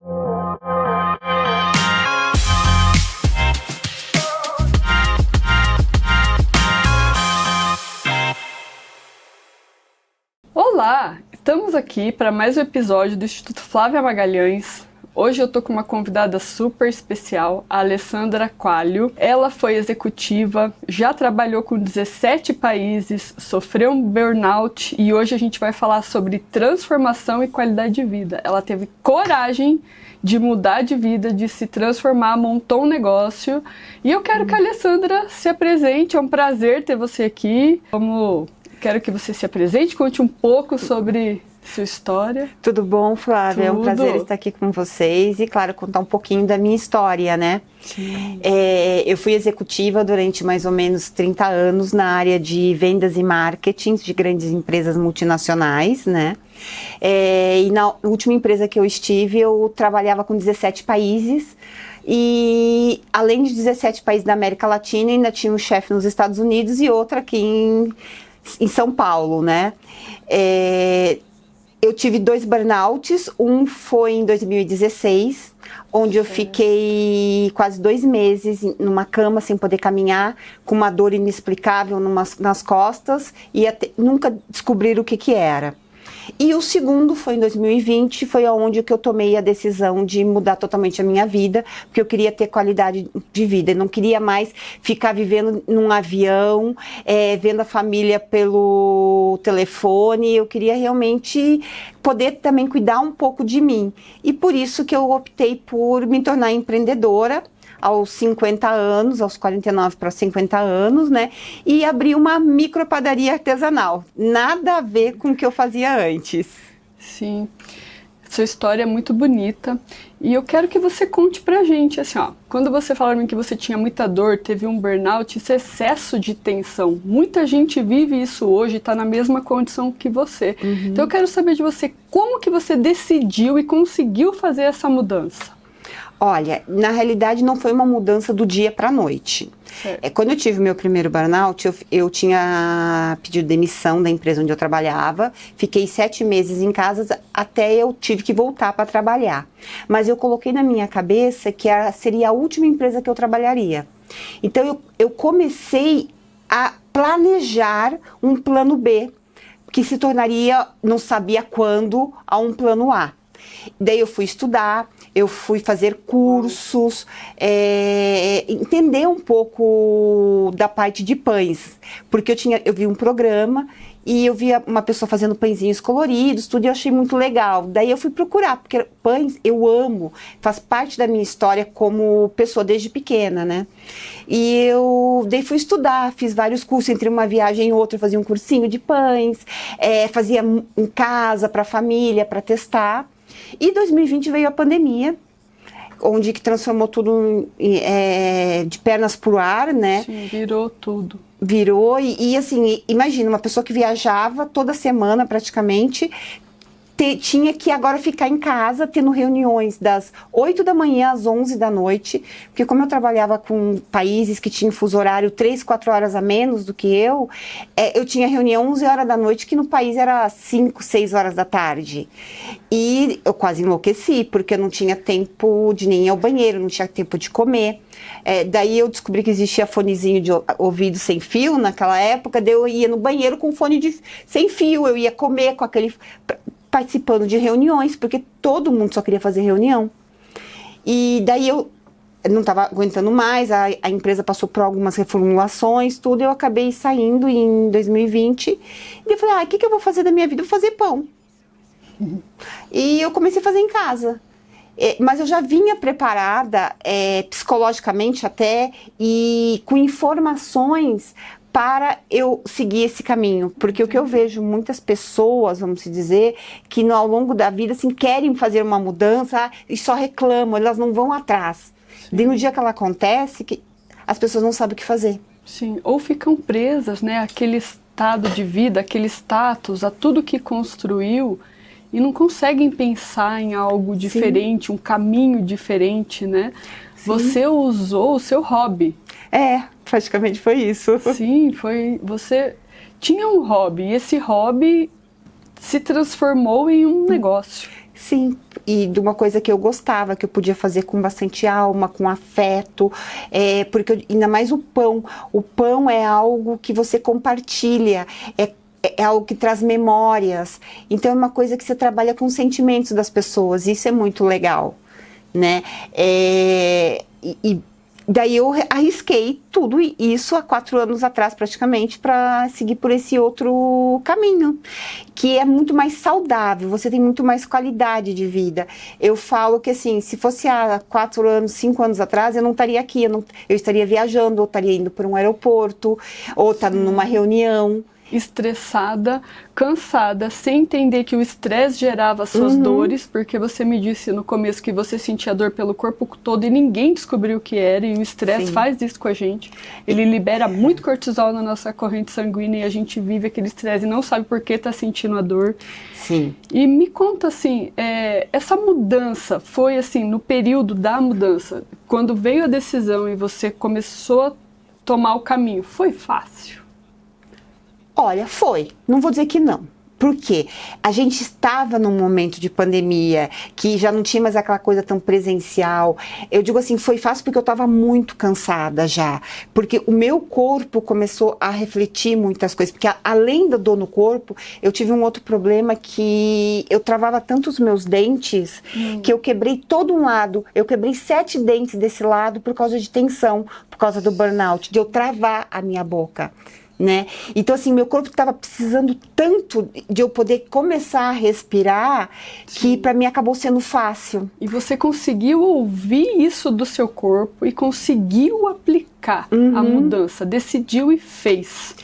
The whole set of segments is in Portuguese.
Olá! Estamos aqui para mais um episódio do Instituto Flávia Magalhães. Hoje eu tô com uma convidada super especial, a Alessandra Quaglio. Ela foi executiva, já trabalhou com 17 países, sofreu um burnout e hoje a gente vai falar sobre transformação e qualidade de vida. Ela teve coragem de mudar de vida, de se transformar, montou um negócio. E eu quero que a Alessandra se apresente, é um prazer ter você aqui. Quero que você se apresente, conte um pouco sobre sua história. Tudo bom, Flávia? É um prazer estar aqui com vocês e, claro, contar um pouquinho da minha história, né? Sim. Eu fui executiva durante mais ou menos 30 anos na área de vendas e marketing de grandes empresas multinacionais, né? E na última empresa que eu estive, eu trabalhava com 17 países. E além de 17 países da América Latina, ainda tinha um chefe nos Estados Unidos e outra aqui em São Paulo, né? Eu tive 2 burnouts, um foi em 2016, onde eu fiquei quase 2 meses numa cama sem poder caminhar, com uma dor inexplicável nas costas e nunca descobriram o que era. E o segundo foi em 2020, foi onde que eu tomei a decisão de mudar totalmente a minha vida, porque eu queria ter qualidade de vida, eu não queria mais ficar vivendo num avião, vendo a família pelo telefone, eu queria realmente poder também cuidar um pouco de mim. E por isso que eu optei por me tornar empreendedora, aos 50 anos, aos 49 para 50 anos, né? E abri uma micropadaria artesanal. Nada a ver com o que eu fazia antes. Sim. Sua história é muito bonita. E eu quero que você conte pra gente, assim, ó. Quando você falou pra mim que você tinha muita dor, teve um burnout, isso é excesso de tensão. Muita gente vive isso hoje, tá na mesma condição que você. Uhum. Então eu quero saber de você, como que você decidiu e conseguiu fazer essa mudança? Olha, na realidade não foi uma mudança do dia para a noite. Quando eu tive meu primeiro burnout, eu tinha pedido demissão da empresa onde eu trabalhava, fiquei 7 meses em casa até eu tive que voltar para trabalhar. Mas eu coloquei na minha cabeça que seria a última empresa que eu trabalharia. Então eu comecei a planejar um plano B, que se tornaria, não sabia quando, a um plano A. Daí eu fui estudar, eu fui fazer cursos, entender um pouco da parte de pães, porque eu vi um programa e eu via uma pessoa fazendo pãezinhos coloridos, tudo, e eu achei muito legal. Daí eu fui procurar, porque pães eu amo, faz parte da minha história como pessoa desde pequena, né? E daí fui estudar, fiz vários cursos, entre uma viagem e outra, fazia um cursinho de pães, fazia em casa, para a família, para testar. E 2020 veio a pandemia, onde que transformou tudo de pernas pro ar, né? Sim, virou tudo. Virou e assim, imagina, uma pessoa que viajava toda semana praticamente, tinha que agora ficar em casa, tendo reuniões das 8 da manhã às 11 da noite, porque como eu trabalhava com países que tinham fuso horário 3, 4 horas a menos do que eu tinha reunião 11 horas da noite, que no país era 5, 6 horas da tarde. E eu quase enlouqueci, porque eu não tinha tempo de nem ir ao banheiro, não tinha tempo de comer. Daí eu descobri que existia fonezinho de ouvido sem fio naquela época, daí eu ia no banheiro com fone sem fio, eu ia comer com aquele... participando de reuniões, porque todo mundo só queria fazer reunião. E daí eu não estava aguentando mais, a empresa passou por algumas reformulações, tudo, eu acabei saindo em 2020, e eu falei, o que eu vou fazer da minha vida? Eu vou fazer pão. E eu comecei a fazer em casa. Mas eu já vinha preparada, psicologicamente até, e com informações para eu seguir esse caminho, porque o que eu vejo muitas pessoas, vamos dizer, que ao longo da vida assim, querem fazer uma mudança e só reclamam, elas não vão atrás. E no dia que ela acontece, que as pessoas não sabem o que fazer. Sim, ou ficam presas, né, àquele estado de vida, aquele status, a tudo que construiu e não conseguem pensar em algo diferente, sim, um caminho diferente, né? Sim. Você usou o seu hobby. Praticamente foi isso. Sim, você tinha um hobby e esse hobby se transformou em um negócio. Sim, e de uma coisa que eu gostava, que eu podia fazer com bastante alma, com afeto, porque ainda mais o pão. O pão é algo que você compartilha, é algo que traz memórias. Então é uma coisa que você trabalha com os sentimentos das pessoas, isso é muito legal, né? Daí eu arrisquei tudo isso há 4 anos atrás, praticamente, para seguir por esse outro caminho, que é muito mais saudável, você tem muito mais qualidade de vida. Eu falo que, assim, se fosse há 4 anos, 5 anos atrás, eu não estaria aqui, eu estaria viajando, ou estaria indo para um aeroporto, ou numa reunião. Estressada, cansada, sem entender que o estresse gerava suas dores, porque você me disse no começo que você sentia dor pelo corpo todo e ninguém descobriu o que era, e o estresse faz isso com a gente. Ele libera muito cortisol na nossa corrente sanguínea e a gente vive aquele estresse e não sabe por que está sentindo a dor. Sim. E me conta assim, essa mudança foi assim, no período da mudança, quando veio a decisão e você começou a tomar o caminho, foi fácil? Olha, foi. Não vou dizer que não. Por quê? A gente estava num momento de pandemia, que já não tinha mais aquela coisa tão presencial. Eu digo assim, foi fácil porque eu estava muito cansada já. Porque o meu corpo começou a refletir muitas coisas. Porque além da dor no corpo, eu tive um outro problema que eu travava tanto os meus dentes, que eu quebrei todo um lado. Eu quebrei 7 dentes desse lado por causa de tensão, por causa do burnout, de eu travar a minha boca. Né? Então, assim, meu corpo estava precisando tanto de eu poder começar a respirar, que para mim acabou sendo fácil. E você conseguiu ouvir isso do seu corpo e conseguiu aplicar a mudança, decidiu e fez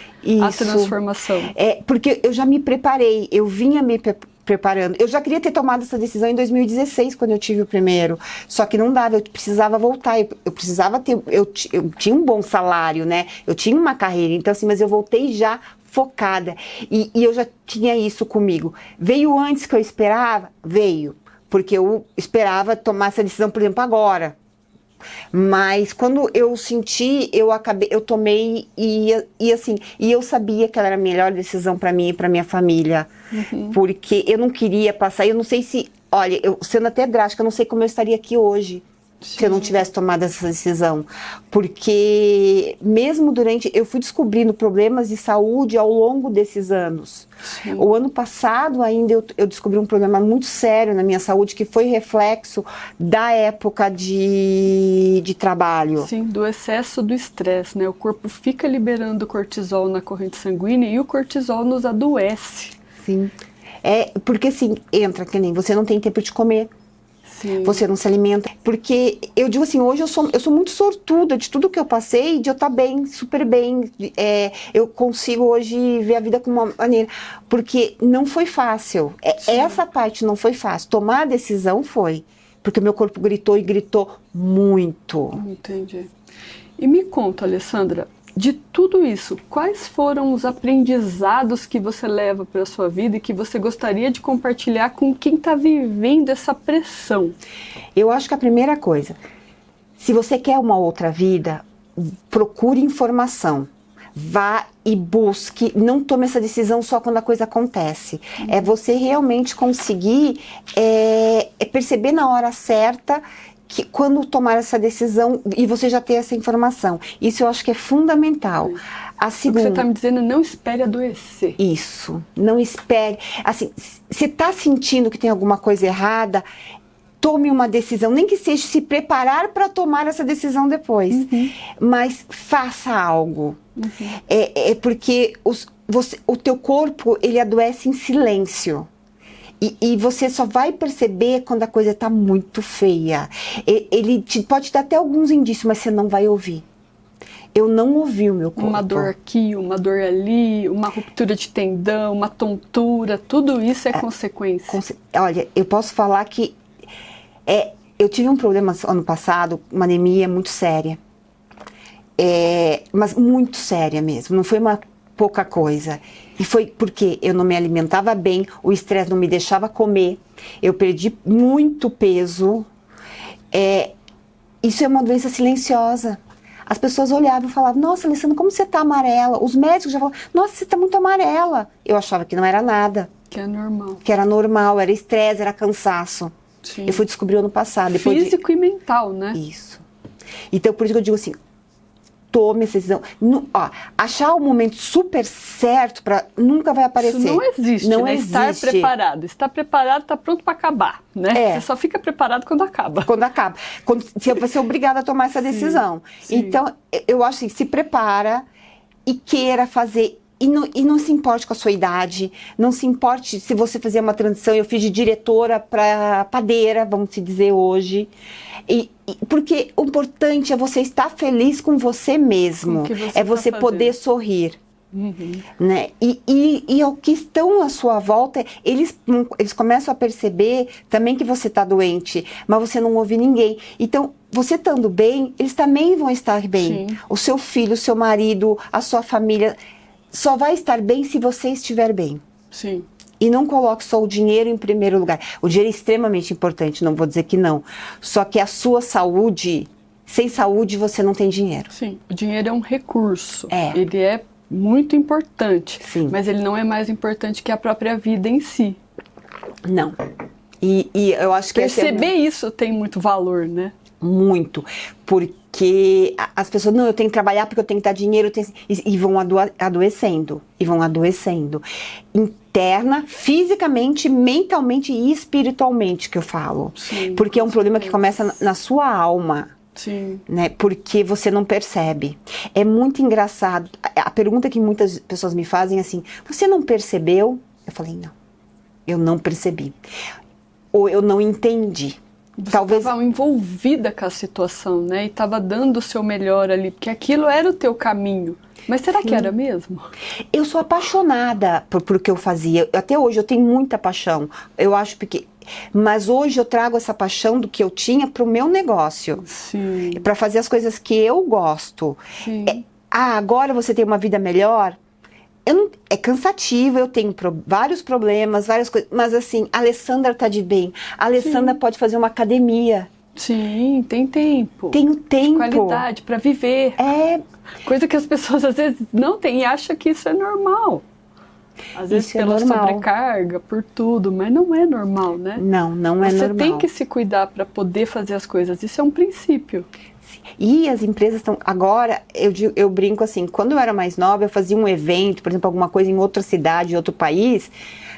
a transformação. Porque eu já me preparei, eu vinha me preparando. Eu já queria ter tomado essa decisão em 2016, quando eu tive o primeiro. Só que não dava, eu precisava voltar. Eu precisava ter... Eu tinha um bom salário, né? Eu tinha uma carreira. Então, assim, mas eu voltei já focada. E eu já tinha isso comigo. Veio antes que eu esperava? Veio. Porque eu esperava tomar essa decisão, por exemplo, agora. Mas quando eu senti, eu tomei e eu sabia que ela era a melhor decisão para mim e para minha família, porque eu não queria passar, eu não sei se, olha, sendo até drástica, eu não sei como eu estaria aqui hoje. Se eu não tivesse tomado essa decisão, porque mesmo eu fui descobrindo problemas de saúde ao longo desses anos. Sim. O ano passado ainda eu descobri um problema muito sério na minha saúde, que foi reflexo da época de trabalho. Sim, do excesso do estresse, né? O corpo fica liberando cortisol na corrente sanguínea e o cortisol nos adoece. Sim, porque assim, entra que nem você não tem tempo de comer. Sim. Você não se alimenta, porque eu digo assim, hoje eu sou muito sortuda de tudo que eu passei, de eu estar bem, super bem, eu consigo hoje ver a vida com uma maneira, porque não foi fácil, essa parte não foi fácil, tomar a decisão foi, porque meu corpo gritou e gritou muito. Entendi. E me conta, Alessandra, de tudo isso, quais foram os aprendizados que você leva para a sua vida e que você gostaria de compartilhar com quem está vivendo essa pressão? Eu acho que a primeira coisa, se você quer uma outra vida, procure informação. Vá e busque, não tome essa decisão só quando a coisa acontece. É você realmente conseguir perceber na hora certa que quando tomar essa decisão e você já ter essa informação. Isso eu acho que é fundamental. A segunda, o que você está me dizendo, não espere adoecer. Isso, não espere. Assim, você está sentindo que tem alguma coisa errada, tome uma decisão, nem que seja se preparar para tomar essa decisão depois. Mas faça algo. Porque o teu corpo, ele adoece em silêncio. E você só vai perceber quando a coisa está muito feia. Ele pode te dar até alguns indícios, mas você não vai ouvir. Eu não ouvi o meu corpo. Uma dor aqui, uma dor ali, uma ruptura de tendão, uma tontura, tudo isso é consequência. Olha, eu posso falar que eu tive um problema ano passado, uma anemia muito séria. Mas muito séria mesmo, não foi uma pouca coisa. E foi porque eu não me alimentava bem, o estresse não me deixava comer, eu perdi muito peso. Isso é uma doença silenciosa. As pessoas olhavam e falavam, nossa, Alessandra, como você está amarela? Os médicos já falavam, nossa, você está muito amarela. Eu achava que não era nada. Que é normal. Que era normal, era estresse, era cansaço. Sim. Eu fui descobrir ano passado. Depois Físico e mental, né? Isso. Então, por isso que eu digo assim, tome essa decisão. Achar o momento super certo nunca vai aparecer. Isso não existe, não né? existe. Estar preparado. Estar preparado está pronto para acabar, né? É. Você só fica preparado quando acaba. Quando acaba. Quando você vai ser obrigado a tomar essa decisão. Sim. Então, eu acho assim, se prepara e queira fazer. E não se importe com a sua idade, não se importe se você fazer uma transição. Eu fiz de diretora para padeira, vamos se dizer hoje. Porque o importante é você estar feliz com você mesmo. Com o que você é você tá poder fazendo. sorrir. Uhum. Né? E o que estão à sua volta, eles começam a perceber também que você está doente, mas você não ouve ninguém. Então, você estando bem, eles também vão estar bem. Sim. O seu filho, o seu marido, a sua família, só vai estar bem se você estiver bem. Sim. E não coloque só o dinheiro em primeiro lugar. O dinheiro é extremamente importante, não vou dizer que não. Só que a sua saúde, sem saúde você não tem dinheiro. Sim. O dinheiro é um recurso. É. Ele é muito importante. Sim. Mas ele não é mais importante que a própria vida em si. Não. E eu acho que Perceber isso tem muito valor, né? Muito, porque as pessoas, não, eu tenho que trabalhar porque eu tenho que dar dinheiro, e vão adoecendo, interna, fisicamente, mentalmente e espiritualmente, que eu falo. Sim, porque é um com problema que certeza. começa na sua alma. Sim. Né, porque você não percebe. É muito engraçado. A pergunta que muitas pessoas me fazem é assim, você não percebeu? Eu falei, não, eu não percebi. Ou eu não entendi. Você Talvez estava envolvida com a situação, né? E estava dando o seu melhor ali, porque aquilo era o teu caminho. Mas será que era mesmo? eu sou apaixonada por o que eu fazia. Até hoje eu tenho muita paixão. Eu acho que... Mas hoje eu trago essa paixão do que eu tinha para o meu negócio. Sim. Para fazer as coisas que eu gosto. Sim. Agora você tem uma vida melhor? É cansativo, eu tenho vários problemas, várias coisas. Mas assim, a Alessandra tá de bem. A Alessandra pode fazer uma academia. Sim, tem tempo. Tenho tempo. Qualidade para viver. É... Coisa que as pessoas às vezes não têm e acham que isso é normal. Às vezes Isso é pela normal. sobrecarga, por tudo, mas não é normal, né? Não é Você normal. tem que se cuidar para poder fazer as coisas. Isso é um princípio. E as empresas estão... Agora, eu brinco assim, quando eu era mais nova, eu fazia um evento, por exemplo, alguma coisa em outra cidade, em outro país,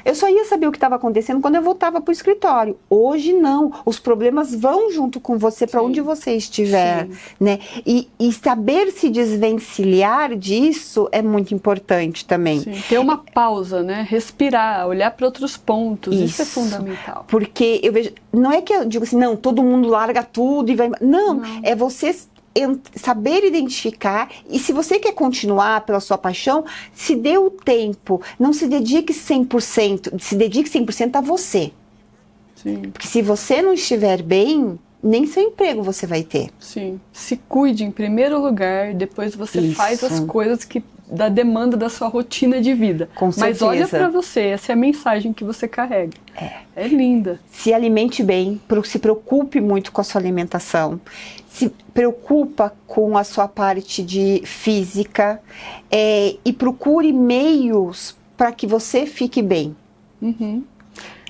eu só ia saber o que estava acontecendo quando eu voltava para o escritório. Hoje, não. Os problemas vão junto com você para onde você estiver. Sim. Né? E saber se desvencilhar disso é muito importante também. Sim. Ter uma pausa, né? Respirar, olhar para outros pontos. Isso é Isso. fundamental. Porque eu vejo... Não é que eu digo assim, não, todo mundo larga tudo e vai... Não. É você saber identificar, e se você quer continuar pela sua paixão, se dê o tempo, não se dedique 100%, se dedique 100% a você. Sim. Porque se você não estiver bem, nem seu emprego você vai ter. Sim. Se cuide em primeiro lugar, depois você Isso. faz as coisas que da demanda da sua rotina de vida. Com Mas olha certeza. para você, essa é a mensagem que você carrega. É linda. Se alimente bem, se preocupe muito com a sua alimentação, se preocupa com a sua parte de física, e procure meios para que você fique bem. Uhum.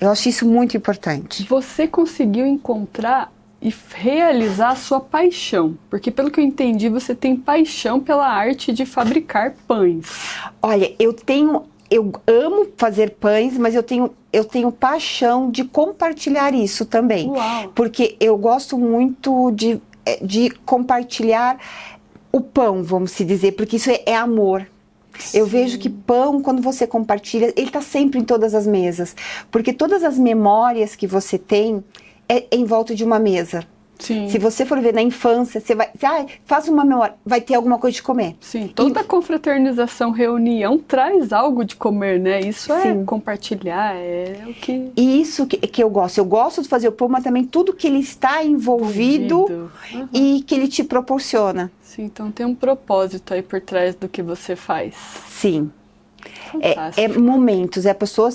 Eu acho isso muito importante. Você conseguiu encontrar e realizar a sua paixão, porque pelo que eu entendi, você tem paixão pela arte de fabricar pães. Olha, eu amo fazer pães, mas eu tenho paixão de compartilhar isso também. Uau. Porque eu gosto muito de compartilhar o pão, vamos se dizer, porque isso é amor. Eu vejo que pão, quando você compartilha, ele está sempre em todas as mesas. Porque todas as memórias que você tem é em volta de uma mesa. Sim. Se você for ver na infância, você vai... faz uma memória, vai ter alguma coisa de comer. Sim, toda confraternização, reunião traz algo de comer, né? Isso é Sim. compartilhar, é o que... E isso que eu gosto. Eu gosto de fazer o pão, mas também tudo que ele está envolvido Uhum. e que ele te proporciona. Sim, então tem um propósito aí por trás do que você faz. Sim. Fantástico. É momentos, a pessoa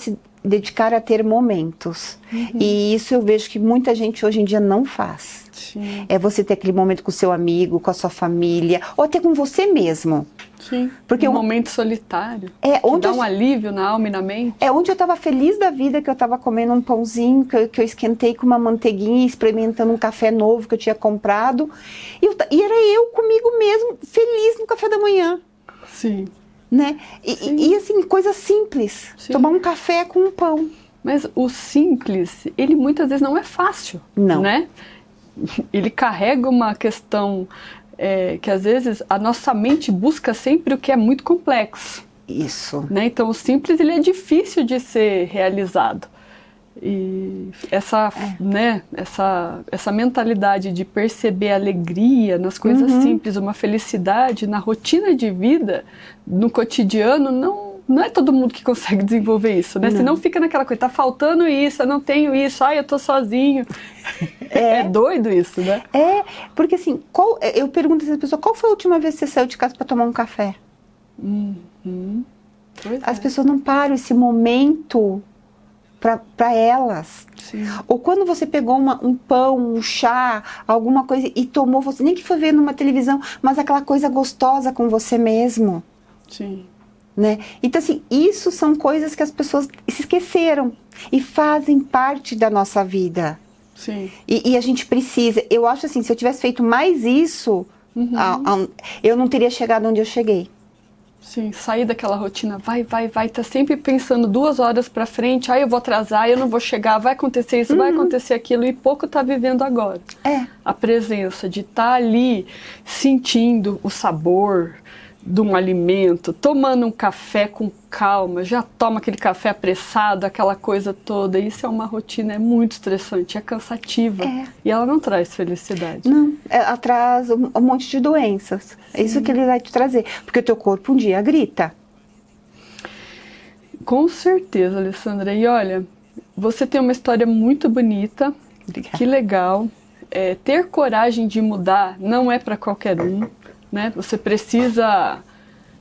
dedicar a ter momentos. E isso eu vejo que muita gente hoje em dia não faz. Sim. É você ter aquele momento com o seu amigo, com a sua família, ou até com você mesmo. Sim. Porque um momento solitário. É, que onde dá um alívio na alma e na mente. É onde eu estava feliz da vida, que eu estava comendo um pãozinho, que eu esquentei com uma manteiguinha, experimentando um café novo que eu tinha comprado. E era eu comigo mesmo, feliz no café da manhã. Sim. Né? E assim, coisa simples. Sim. Tomar um café com um pão. Mas o simples, ele muitas vezes não é fácil. Não. Né? Ele carrega uma questão que às vezes a nossa mente busca sempre o que é muito complexo. Isso. Né? Então o simples ele é difícil de ser realizado. E né, essa mentalidade de perceber alegria nas coisas simples, uma felicidade na rotina de vida, no cotidiano, não é todo mundo que consegue desenvolver isso, né? Senão fica naquela coisa, tá faltando isso, eu não tenho isso, eu tô sozinho. É doido isso, né? Porque assim, eu pergunto às pessoas, qual foi a última vez que você saiu de casa para tomar um café? As pessoas não param esse momento para elas. Sim. Ou quando você pegou um pão, um chá, alguma coisa e tomou, você nem que foi ver numa televisão, mas aquela coisa gostosa com você mesmo. Sim. Né? Então assim, isso são coisas que as pessoas se esqueceram e fazem parte da nossa vida. Sim. E a gente precisa, eu acho assim, se eu tivesse feito mais isso, eu não teria chegado onde eu cheguei. Sim, sair daquela rotina, vai, tá sempre pensando 2 horas pra frente, eu vou atrasar, eu não vou chegar, vai acontecer isso, vai acontecer aquilo, e pouco tá vivendo agora. A presença de estar ali sentindo o sabor de um alimento, tomando um café com calma, já toma aquele café apressado, aquela coisa toda, isso é uma rotina, é muito estressante, é cansativa, e ela não traz felicidade. Não, ela traz um monte de doenças. É isso que ele vai te trazer, porque o teu corpo um dia grita. Com certeza, Alessandra, e olha, você tem uma história muito bonita. Obrigada. Que legal. Ter coragem de mudar não é para qualquer um, né? Você precisa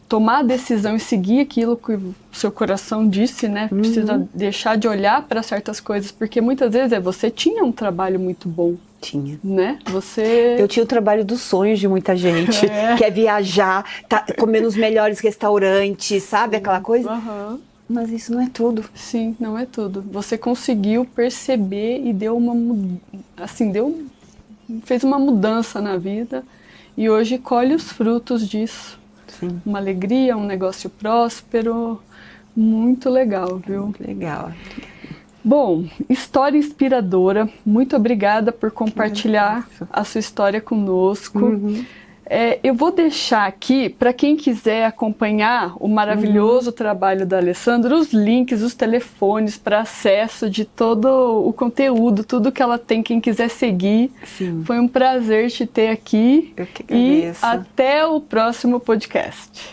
tomar a decisão e seguir aquilo que o seu coração disse, né? Precisa deixar de olhar para certas coisas, porque muitas vezes você tinha um trabalho muito bom. Tinha. Né? Eu tinha o trabalho dos sonhos de muita gente, que é viajar, comer nos melhores restaurantes, sabe? Aquela coisa. Mas isso não é tudo. Sim, não é tudo. Você conseguiu perceber e fez uma mudança na vida e hoje colhe os frutos disso. Sim. Uma alegria, um negócio próspero, muito legal, viu? Muito legal. Bom, história inspiradora, muito obrigada por compartilhar a sua história conosco. Eu vou deixar aqui, para quem quiser acompanhar o maravilhoso trabalho da Alessandra, os links, os telefones para acesso de todo o conteúdo, tudo que ela tem, quem quiser seguir. Sim. Foi um prazer te ter aqui. Eu que agradeço. E até o próximo podcast.